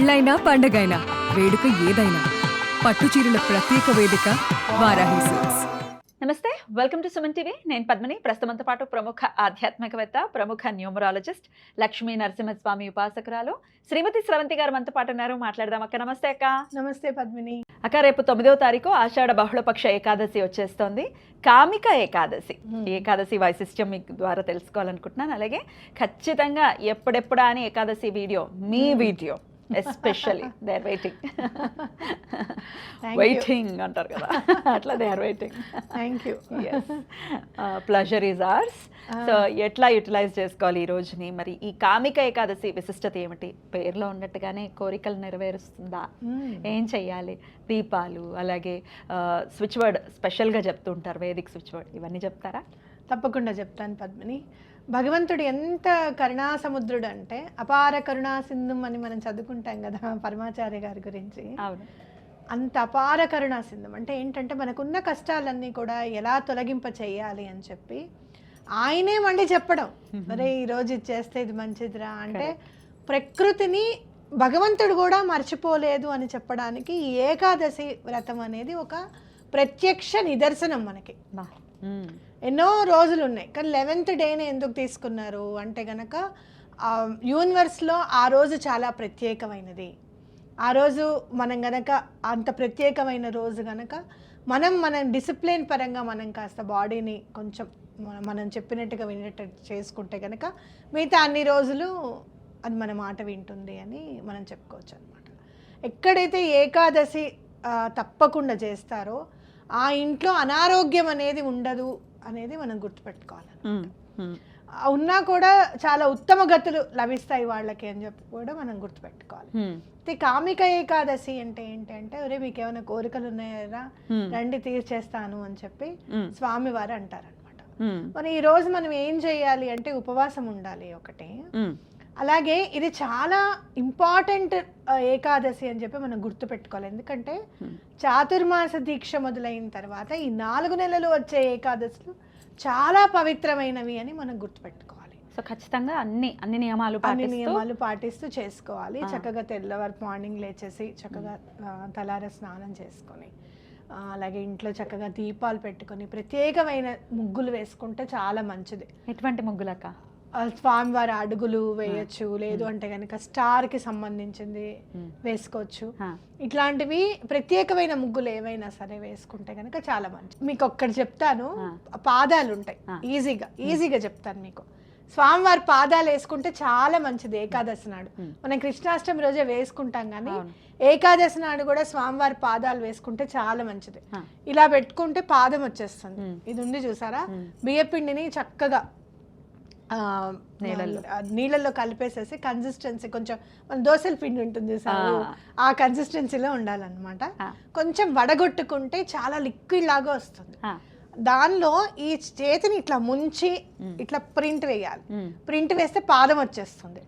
పెళ్ళైనా పండగైనా వేడుక ఏదైనా పట్టు చీరల ప్రత్యేక వేదిక వారాహి సిల్క్స్. నమస్తే, వెల్కమ్ టు సుమన్ టీవీ. నేను పద్మిని. ప్రస్తుతంతో పాటు ప్రముఖ ఆధ్యాత్మికవేత్త, ప్రముఖ న్యూమరాలజిస్ట్, లక్ష్మీ నరసింహస్వామి ఉపాసకురాలు శ్రీమతి స్రవంతి గారు మనతో పాటు ఉన్నారు. మాట్లాడదాం అక్క. నమస్తే అక్క. నమస్తే పద్మిని. అక్క, రేపు 9వ తారీఖు ఆషాఢ బహుళపక్ష ఏకాదశి వచ్చేస్తోంది. కామిక ఏకాదశి. ఏకాదశి వైశిష్ట్యం మీకు ద్వారా తెలుసుకోవాలనుకుంటున్నాను. అలాగే ఖచ్చితంగా ఎప్పుడెప్పుడా అని ఏకాదశి వీడియో, మీ video especially they are waiting అంటారు కదా, అట్లా they are waiting. Thank you. Pleasure is ours. So ఎట్లా యూటిలైజ్ చేసుకోవాలి ఈ రోజుని? మరి ఈ కామిక ఏకాదశి విశిష్టత ఏమిటి? పేరులో ఉన్నట్టుగానే కోరికలు నెరవేరుస్తుందా? ఏం చెయ్యాలి? దీపాలు, అలాగే స్విచ్ వర్డ్ స్పెషల్గా చెప్తూ ఉంటారు, వేదిక్ స్విచ్ వర్డ్, ఇవన్నీ చెప్తారా? తప్పకుండా చెప్తాను పద్మిని. భగవంతుడు ఎంత కరుణా సముద్రుడు అంటే, అపార కరుణా సింధు అని మనం చదువుకుంటాం కదా పరమాచార్య గారి గురించి. అవును. అంత అపార కరుణా సింధం అంటే ఏంటంటే, మనకున్న కష్టాలన్నీ కూడా ఎలా తొలగింప చేయాలి అని చెప్పి ఆయనే మళ్ళీ చెప్పడం, అరే ఈరోజు ఇది చేస్తే ఇది మంచిదిరా అంటే, ప్రకృతిని భగవంతుడు కూడా మర్చిపోలేదు అని చెప్పడానికి ఈ ఏకాదశి వ్రతం అనేది ఒక ప్రత్యక్ష నిదర్శనం మనకి. ఎన్నో రోజులు ఉన్నాయి, కానీ 11th డేనే ఎందుకు తీసుకున్నారు అంటే గనక, యూనివర్స్లో ఆ రోజు చాలా ప్రత్యేకమైనది. ఆ రోజు మనం గనక అంత ప్రత్యేకమైన రోజు గనక మనం డిసిప్లిన్ పరంగా మనం కాస్త బాడీని కొంచెం మనం చెప్పినట్టుగా వినేటట్టు చేసుకుంటే కనుక మిగతా అన్ని రోజులు అది మన మాట వింటుంది అని మనం చెప్పుకోవచ్చు అనమాట. ఎక్కడైతే ఏకాదశి తప్పకుండా చేస్తారో ఆ ఇంట్లో అనారోగ్యం అనేది ఉండదు అనేది మనం గుర్తుపెట్టుకోవాలి. ఉన్నా కూడా చాలా ఉత్తమ గతులు లభిస్తాయి వాళ్ళకి అని చెప్పి కూడా మనం గుర్తుపెట్టుకోవాలి. అయితే కామిక ఏకాదశి అంటే ఏంటంటే, ఒరే మీకు ఏమైనా కోరికలు ఉన్నాయా రండి తీర్చేస్తాను అని చెప్పి స్వామివారు అంటారనమాట. మరి ఈ రోజు మనం ఏం చేయాలి అంటే ఉపవాసం ఉండాలి ఒకటి. అలాగే ఇది చాలా ఇంపార్టెంట్ ఏకాదశి అని చెప్పి మనం గుర్తుపెట్టుకోవాలి. ఎందుకంటే చాతుర్మాస దీక్ష మొదలైన తర్వాత ఈ 4 నెలలు వచ్చే ఏకాదశులు చాలా పవిత్రమైనవి అని మనం గుర్తుపెట్టుకోవాలి. సో ఖచ్చితంగా అన్ని నియమాలు పాటిస్తూ చేసుకోవాలి. చక్కగా తెల్లవారు మార్నింగ్ లేచేసి చక్కగా తలార స్నానం చేసుకొని, అలాగే ఇంట్లో చక్కగా దీపాలు పెట్టుకొని ప్రత్యేకమైన ముగ్గులు వేసుకుంటే చాలా మంచిది. ఎటువంటి ముగ్గులక్క? స్వామివారి అడుగులు వేయచ్చు, లేదు అంటే కనుక స్టార్ కి సంబంధించింది వేసుకోవచ్చు. ఇట్లాంటివి ప్రత్యేకమైన ముగ్గులు ఏవైనా సరే వేసుకుంటే కనుక చాలా మంచి. మీకు ఒక్కటి చెప్తాను, పాదాలు ఉంటాయి, ఈజీగా చెప్తాను మీకు. స్వామివారి పాదాలు వేసుకుంటే చాలా మంచిది ఏకాదశి నాడు. మనం కృష్ణాష్టమి రోజే వేసుకుంటాం, కానీ ఏకాదశి నాడు కూడా స్వామివారి పాదాలు వేసుకుంటే చాలా మంచిది. ఇలా పెట్టుకుంటే పాదం వచ్చేస్తుంది. ఇది ఉంది చూసారా, బియ్యపిండిని చక్కగా నీళ్ళల్లో కలిపేసేసి కన్సిస్టెన్సీ కొంచెం మన దోశల పిండి ఉంటుంది సార్, ఆ కన్సిస్టెన్సీలో ఉండాలన్నమాట. కొంచెం వడగొట్టుకుంటే చాలా లిక్విడ్ లాగా వస్తుంది. దానిలో ఈ చేతిని ఇట్లా ముంచి ఇట్లా ప్రింట్ వేయాలి. ప్రింట్ వేస్తే పాదం వచ్చేస్తుంది.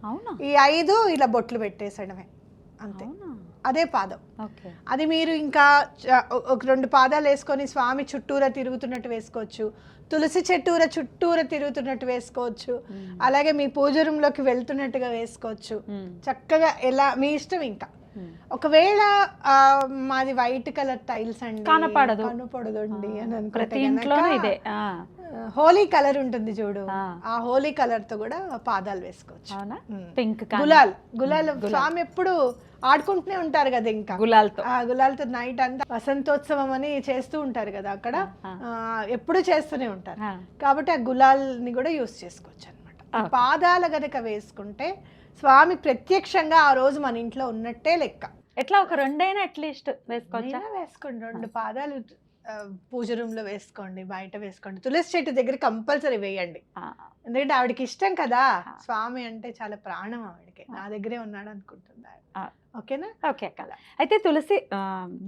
ఈ 5 ఇలా బొట్లు పెట్టేసడమే, అంతే, అదే పాదం. అది మీరు ఇంకా ఒక 2 పాదాలు వేసుకొని స్వామి చుట్టూరా తిరుగుతున్నట్టు వేసుకోవచ్చు, తులసి చుట్టూరా తిరుగుతున్నట్టు వేసుకోవచ్చు, అలాగే మీ పూజ రూమ్ లోకి వెళ్తున్నట్టుగా వేసుకోవచ్చు. చక్కగా ఎలా మీ ఇష్టం. ఇంకా ఒకవేళ మాది వైట్ కలర్ టైల్స్ అండి, కనపడదండి అని అనుకుంటే హోలీ కలర్ ఉంటుంది చూడు, ఆ హోలీ కలర్ తో కూడా పాదాలు వేసుకోవచ్చు. గులాల్ స్వామి ఎప్పుడు ఆడుకుంటూనే ఉంటారు కదా, ఇంకా గులాల్తో నైట్ అంతా వసంతోత్సవం అని చేస్తూ ఉంటారు కదా అక్కడ, ఎప్పుడు చేస్తూనే ఉంటారు. కాబట్టి ఆ గులాల్ ని కూడా యూస్ చేసుకోవచ్చు అనమాట. పాదాల గనక వేసుకుంటే స్వామి ప్రత్యక్షంగా ఆ రోజు మన ఇంట్లో ఉన్నట్టే లెక్క. ఎట్లా ఒక 2 అట్లీస్ట్ వేసుకోండి. 2 పాదాలు పూజ రూమ్ లో వేసుకోండి, బయట వేసుకోండి, తులసి చెట్టు దగ్గర కంపల్సరీ వేయండి. ఎందుకంటే ఆవిడకి ఇష్టం కదా, స్వామి అంటే చాలా ప్రాణం ఆవిడకి. నా దగ్గరే ఉన్నాడు అనుకుంటుంది. ఓకేనా? ఓకే అక్క. అయితే తులసి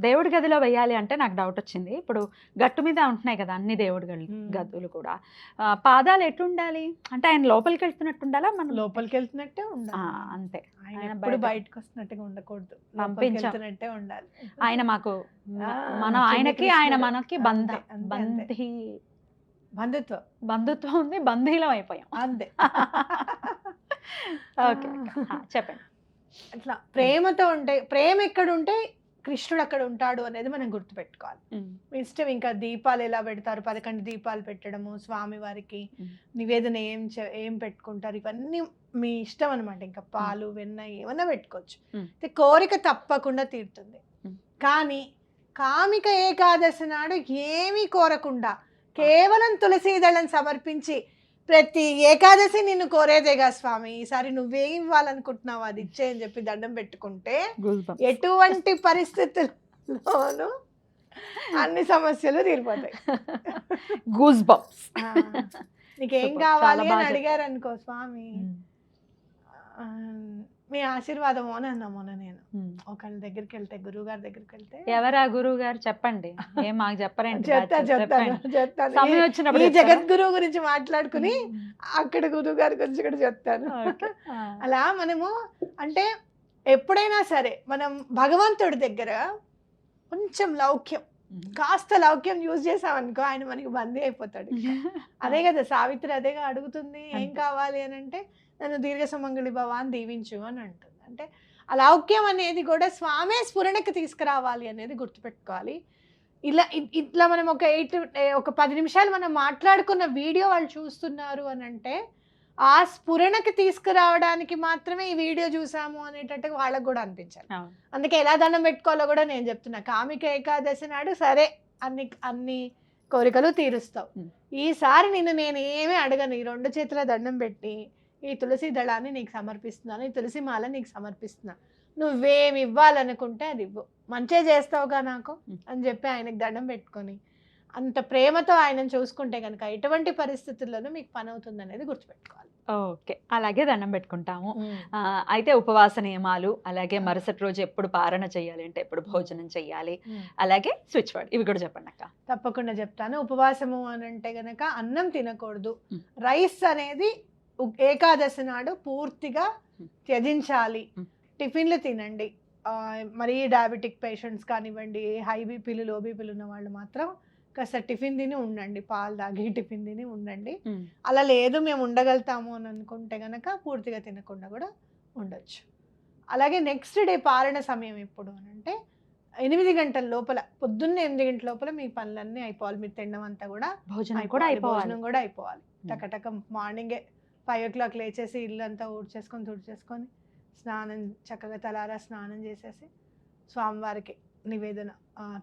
దేవుడి గదిలో వేయాలి అంటే నాకు డౌట్ వచ్చింది. ఇప్పుడు గట్టు మీద ఉంటున్నాయి కదా అన్ని దేవుడి గదులు కూడా, పాదాలు ఎటు ఉండాలి అంటే ఆయన లోపలికి వెళ్తున్నట్టు ఉండాలా? మనం లోపలికి వెళ్తున్నట్టే ఉండాలి, అంతే. ఆయన బయటకు వస్తున్నట్టుగా ఉండకూడదు, పంపించినట్టే ఉండాలి. ఆయన మాకు, మనం ఆయనకి, ఆయన మనకి బంధుత్వం ఉంది, బంధీలం అయిపోయాం, అంతే. ఓకే చెప్పండి. అట్లా ప్రేమతో ఉంటే, ప్రేమ ఎక్కడ ఉంటే కృష్ణుడు అక్కడ ఉంటాడు అనేది మనం గుర్తుపెట్టుకోవాలి. మీ ఇష్టం. ఇంకా దీపాలు ఎలా పెడతారు, 11 దీపాలు పెట్టడము, స్వామి వారికి నివేదన ఏం పెట్టుకుంటారు, ఇవన్నీ మీ ఇష్టం అనమాట. ఇంకా పాలు వెన్న ఏమన్నా పెట్టుకోవచ్చు. అయితే కోరిక తప్పకుండా తీరుతుంది. కానీ కామిక ఏకాదశి నాడు ఏమీ కోరకుండా కేవలం తులసి దళం సమర్పించి, ప్రతి ఏకాదశి నిన్ను కోరేదేగా స్వామి, ఈసారి నువ్వేం ఇవ్వాలనుకుంటున్నావు అది ఇచ్చే అని చెప్పి దండం పెట్టుకుంటే ఎటువంటి పరిస్థితుల్లోనూ అన్ని సమస్యలు తీరిపోతాయి. Goose bumps. నీకేం కావాలి అని అడిగారు అనుకో, స్వామి మీ ఆశీర్వాదం అని అన్నా మొన్న నేను. ఒకళ్ళ దగ్గరికి వెళ్తే, గురువు గారి దగ్గరికి వెళ్తే, ఎవరా గురువు గారు చెప్పండి, ఏం మాకు చెప్పరండి. చెప్తాను. ఈ జగద్గురువు గురించి మాట్లాడుకుని అక్కడ గురువు గారి గురించి కూడా చెప్తాను. అలా మనము అంటే ఎప్పుడైనా సరే మనం భగవంతుడి దగ్గర కొంచెం లౌక్యం, కాస్త లౌక్యం యూజ్ చేసామనుకో ఆయన మనకి బందీ అయిపోతాడు. అదే కదా సావిత్రి అదేగా అడుగుతుంది, ఏం కావాలి అని అంటే నన్ను దీర్ఘ సుమంగళి భవ అని దీవించు అని అంటుంది. అంటే ఆ లౌక్యం అనేది కూడా స్వామే స్ఫురణకి తీసుకురావాలి అనేది గుర్తుపెట్టుకోవాలి. ఇట్లా మనం ఒక 10 నిమిషాలు మనం మాట్లాడుకున్న వీడియో వాళ్ళు చూస్తున్నారు అని అంటే ఆ స్ఫురణకి తీసుకురావడానికి మాత్రమే ఈ వీడియో చూసాము అనేటట్టుగా వాళ్ళకు కూడా అనిపించాలి. అందుకే ఎలా దండం పెట్టుకోవాలో కూడా నేను చెప్తున్నా. కామిక ఏకాదశి నాడు సరే అన్ని కోరికలు తీరుస్తావు, ఈసారి నేను ఏమీ అడగను, ఈ 2 చేతుల దండం పెట్టి ఈ తులసి దళాన్ని నీకు సమర్పిస్తున్నాను, ఈ తులసి మాల నీకు సమర్పిస్తున్నాను, నువ్వేమి ఇవ్వాలనుకుంటే అది ఇవ్వు, మంచిగా చేస్తావుగా నాకు అని చెప్పి ఆయనకు దండం పెట్టుకొని అంత ప్రేమతో ఆయనను చూసుకుంటే కనుక ఎటువంటి పరిస్థితుల్లోనూ మీకు పని అవుతుంది అనేది గుర్తుపెట్టుకోవాలి. ఓకే, అలాగే దండం పెట్టుకుంటాము. అయితే ఉపవాస నియమాలు, అలాగే మరుసటి రోజు ఎప్పుడు పారణ చేయాలి అంటే ఎప్పుడు భోజనం చేయాలి, అలాగే స్విచ్ వర్డ్ ఇవి కూడా చెప్పండి అక్క. తప్పకుండా చెప్తాను. ఉపవాసము అని అంటే గనక అన్నం తినకూడదు, రైస్ అనేది ఏకాదశి నాడు పూర్తిగా త్యజించాలి. టిఫిన్లు తినండి. మరి డయాబెటిక్ పేషెంట్స్ కానివ్వండి, హై బీపీలు లో బీపీలు ఉన్న వాళ్ళు మాత్రం కాస్త టిఫిన్ తిని ఉండండి, పాలు తాగి టిఫిన్ తిని ఉండండి. అలా లేదు మేము ఉండగలుగుతాము అని అనుకుంటే గనక పూర్తిగా తినకుండా కూడా ఉండొచ్చు. అలాగే నెక్స్ట్ డే పాలన సమయం ఎప్పుడు అని అంటే 8 గంటల లోపల, పొద్దున్న 8 గంటల లోపల మీ పనులన్నీ అయిపోవాలి. మీరు తినడం అంతా కూడా భోజనం కూడా అయిపోవాలి. టకటక మార్నింగే 5 o'clock లేచేసి ఇల్లు అంతా తుడిచేసుకొని స్నానం చక్కగా తలారా స్నానం చేసేసి స్వామివారికి నివేదన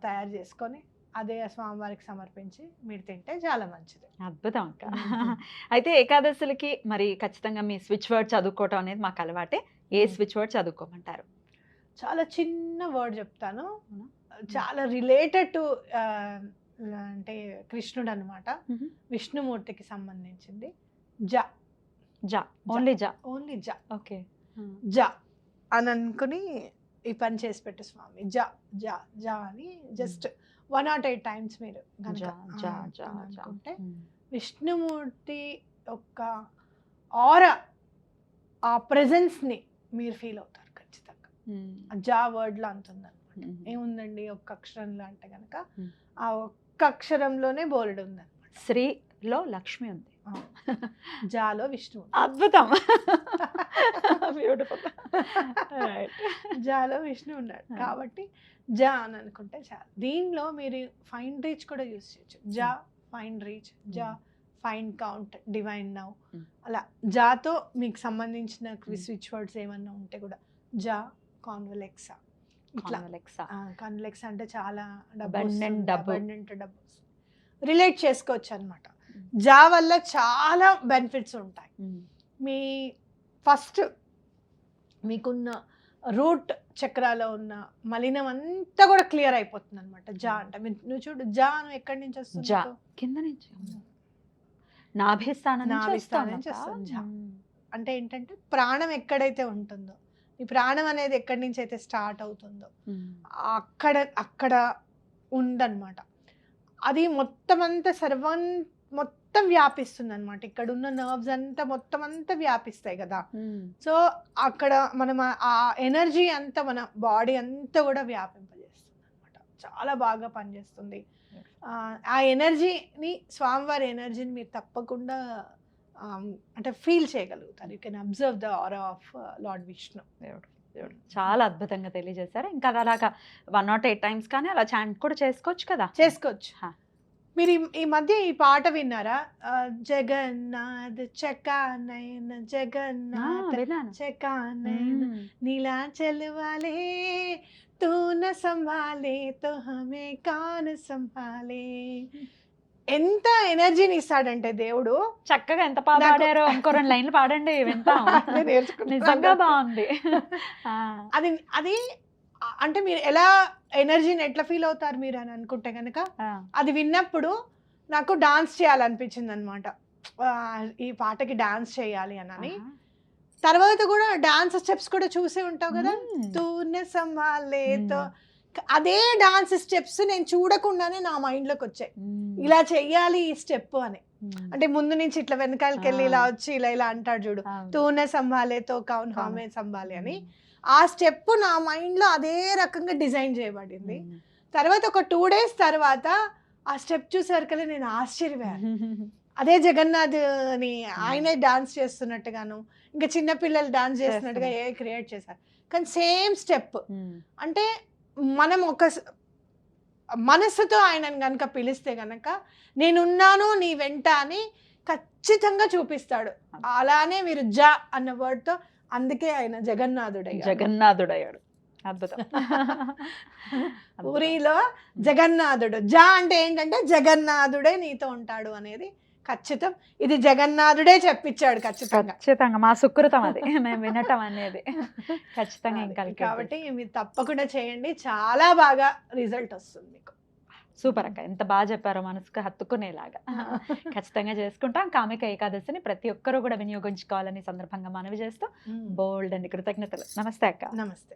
తయారు చేసుకొని అదే స్వామివారికి సమర్పించి మీరు తింటే చాలా మంచిది. అద్భుతం అక్క. అయితే ఏకాదశులకి మరి ఖచ్చితంగా మీ స్విచ్ వర్డ్ చదువుకోవటం అనేది మాకు అలవాటే. ఏ స్విచ్ వర్డ్ చదువుకోమంటారు? చాలా చిన్న వర్డ్ చెప్తాను, చాలా రిలేటెడ్ టు అంటే కృష్ణుడు అనమాట, విష్ణుమూర్తికి సంబంధించింది. జ జా, ఓన్లీ జా. ఓకే, జా అని అనుకుని ఈ పని చేసి పెట్టు స్వామి, జా జా జా అని జస్ట్ 1 or 8 times మీరు అనుకుంటే విష్ణుమూర్తి యొక్క ఆరా, ఆ ప్రెజెన్స్ని మీరు ఫీల్ అవుతారు ఖచ్చితంగా. జా వర్డ్లో అంత ఉందన్నమాట. ఏముందండి ఒక్క అక్షరంలో అంటే కనుక ఆ ఒక్క అక్షరంలోనే బోల్డ్ ఉందన్నమాట. శ్రీలో లక్ష్మి ఉంది, జాలో విష్ణువు. అద్భుతం, బ్యూటిఫుల్. జాలో విష్ణు ఉన్నాడు కాబట్టి జా అని అనుకుంటే చాలు. దీనిలో మీరు ఫైన్ రీచ్ కూడా యూజ్ చేయొచ్చు. జా ఫైన్ రీచ్, జా ఫైన్ కౌంట్, డివైన్ నౌ, అలా జాతో మీకు సంబంధించిన స్విచ్ వర్డ్స్ ఏమన్నా ఉంటే కూడా జా కాన్వలెక్సా, ఇట్లా కాన్వలెక్సా అంటే చాలా డబ్బు రిలేట్ చేసుకోవచ్చు అనమాట. జా వల్ల చాలా బెనిఫిట్స్ ఉంటాయి. మీ ఫస్ట్ మీకున్న రూట్ చక్రాలో ఉన్న మలినం అంతా కూడా క్లియర్ అయిపోతుంది అనమాట. జా అంటే నువ్వు చూడు, జా నువ్వు ఎక్కడి నుంచి వస్తుంది? జా కింద నుంచి, నాభిస్థానం నుంచి వస్తుంది. జా అంటే ఏంటంటే ప్రాణం ఎక్కడైతే ఉంటుందో, ఈ ప్రాణం అనేది ఎక్కడి నుంచి అయితే స్టార్ట్ అవుతుందో అక్కడ ఉందన్నమాట. అది మొత్తం అంతా మొత్తం వ్యాపిస్తుంది అనమాట. ఇక్కడ ఉన్న నర్వ్స్ అంతా మొత్తం అంతా వ్యాపిస్తాయి కదా. సో అక్కడ మనం ఆ ఎనర్జీ అంతా మన బాడీ అంతా కూడా వ్యాపింపజేస్తుంది అనమాట. చాలా బాగా పనిచేస్తుంది. ఆ ఎనర్జీని, స్వామివారి ఎనర్జీని మీరు తప్పకుండా అంటే ఫీల్ చేయగలుగుతారు. You can observe the aura of lord Vishnu. చాలా అద్భుతంగా తెలియజేశారు. ఇంకా అది అలాగా 108 టైమ్స్ కానీ అలా చాంట్ కూడా చేసుకోవచ్చు కదా. చేసుకోవచ్చు. హా. మీరు ఈ మధ్య ఈ పాట విన్నారా? జగన్నాథ్ చకానయన జగన్నాథ్ విన్నాను. చకానయన नीलांचल वाले तू न संभाले तो हमें कौन संभाले. ఎంత ఎనర్జీని ఇస్తాడంటే దేవుడు. చక్కగా ఎంత పాడారో ఇంకో 2 లైన్లు పాడండి వింటాం. అదే నేర్చుకుంటున్నాను. నిజంగా బాగుంది. అది అది అంటే మీరు ఎలా ఎనర్జీని ఎట్లా ఫీల్ అవుతారు మీరు అని అనుకుంటే కనుక అది విన్నప్పుడు నాకు డాన్స్ చేయాలనిపించింది అనమాట. ఈ పాటకి డాన్స్ చేయాలి అని. తర్వాత కూడా డాన్స్ స్టెప్స్ కూడా చూసే ఉంటావు కదా. తూనే సంభాలేతో అదే డాన్స్ స్టెప్స్ నేను చూడకుండానే నా మైండ్లోకి వచ్చాయి. ఇలా చెయ్యాలి ఈ స్టెప్ అని. అంటే ముందు నుంచి ఇట్లా వెనకాలకి వెళ్ళి ఇలా వచ్చి ఇలా ఇలా అంటాడు చూడు, తూనే సంభాలేతో కౌన్ హామే సంభాలి అని. ఆ స్టెప్ నా మైండ్లో అదే రకంగా డిజైన్ చేయబడింది. తర్వాత ఒక 2 days తర్వాత ఆ స్టెప్ చూసేవరకలే నేను ఆశ్చర్యపోయాను. అదే జగన్నాథ్ని ఆయనే డాన్స్ చేస్తున్నట్టుగాను, ఇంకా చిన్నపిల్లలు డాన్స్ చేస్తున్నట్టుగా క్రియేట్ చేశారు. కానీ సేమ్ స్టెప్. అంటే మనం ఒక మనసుతో ఆయనను కనుక పిలిస్తే కనుక నేనున్నాను నీ వెంట అని ఖచ్చితంగా చూపిస్తాడు. అలానే మీరు జ అన్న వర్డ్తో, అందుకే ఆయన జగన్నాథుడయ్యాడు. అద్భుతం. పూరిలో జగన్నాథుడు. జ అంటే ఏంటంటే జగన్నాథుడే నీతో ఉంటాడు అనేది ఖచ్చితం. ఇది జగన్నాథుడే చెప్పించాడు ఖచ్చితంగా. మా సుకృతం అది మేము వినటం అనేది ఖచ్చితంగా. ఇంకా కాబట్టి మీరు తప్పకుండా చేయండి, చాలా బాగా రిజల్ట్ వస్తుంది మీకు. సూపర్ అక్క, ఎంత బాగా చెప్పారో, మనసుకు హత్తుకునేలాగా. ఖచ్చితంగా చేసుకుంటాం. కామిక ఏకాదశిని ప్రతి ఒక్కరూ కూడా వినియోగించుకోవాలని సందర్భంగా మనవి చేస్తూ బోల్డ్ అండి కృతజ్ఞతలు. నమస్తే అక్క. నమస్తే.